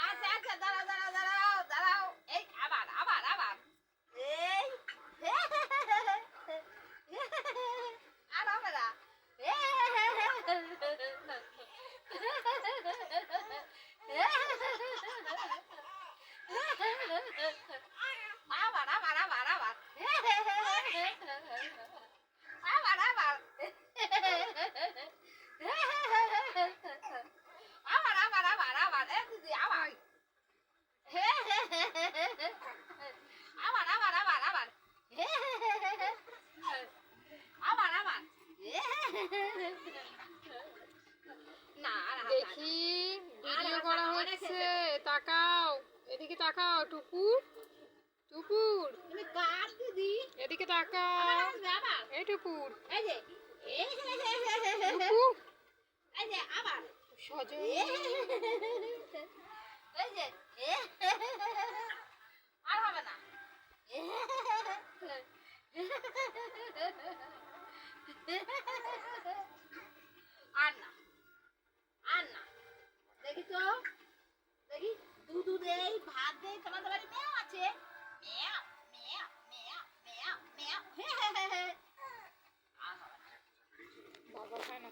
আচ্ছা আচ্ছা, দাঁড়াও দাঁড়াও দাঁড়াও দাঁড়াও, এই আবার আবার আবার, এই আর হবে না, আবার আবার আবার আবার, আবার আবার, আবার আবার আবার আবার, এ দিদি আবার, আবার আবার আবার আবার, আবার আবার, না দেখি ভিডিও করা হচ্ছে, তাকাও এদিকে, তাকাও টুপুর, টুপুর তুমি কার দিদি, এদিকে তাকাও, আবার এই টুপুর, এই যে, টুপু এই যে আবার, সজল, এই যে, আর হবে না, আর না, আর না, দেখি তো, দেখি দুধ দেই, ভাত দেই, তোমাদের বাড়ি মেয়ে আছে, মেয়া মেয়া মেয়া মেয়া মেয়া, আর হবে না। বাবা হয় না।